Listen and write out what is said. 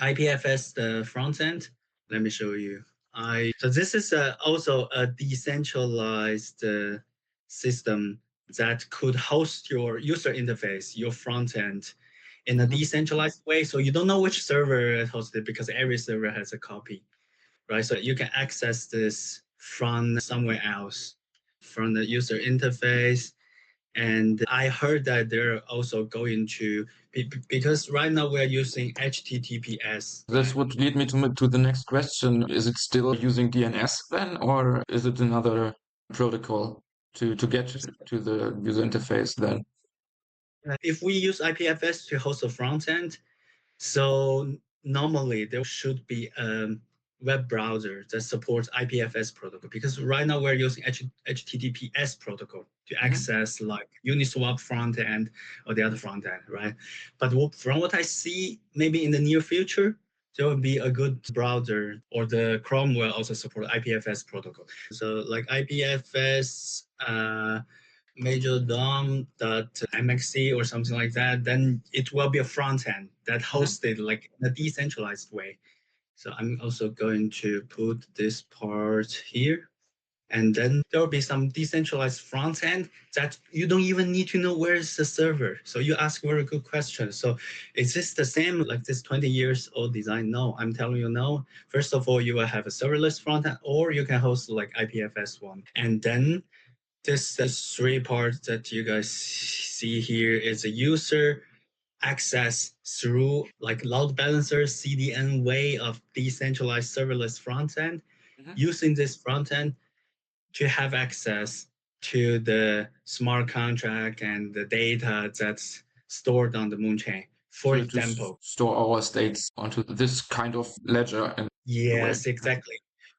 IPFS, the front end. Let me show you. So this is also a decentralized system that could host your user interface, your front end, in a decentralized way. So you don't know which server hosts it because every server has a copy, right? So you can access this from somewhere else, from the user interface. And I heard that they're also going to, because right now we're using HTTPS. This would lead me to the next question. Is it still using DNS then, or is it another protocol to get to the user interface then? If we use IPFS to host a front end, so normally there should be a web browser that supports IPFS protocol, because right now we're using HTTPS protocol to access like Uniswap front end or the other front end, right? But from what I see, maybe in the near future, there will be a good browser, or the Chrome will also support IPFS protocol. So like IPFS, major dom.mxc or something like that, then it will be a front end that hosted like in a decentralized way. So I'm also going to put this part here. And then there will be some decentralized front end that you don't even need to know where is the server. So you ask very good questions. So is this the same like this 20 years old design? No, I'm telling you no. First of all, you will have a serverless front end, or you can host like IPFS one. And then this three parts that you guys see here is a user access through like load balancer CDN way of decentralized serverless front end, using this front end to have access to the smart contract and the data that's stored on the Moonchain. For example, to store our states onto this kind of ledger. Yes, exactly.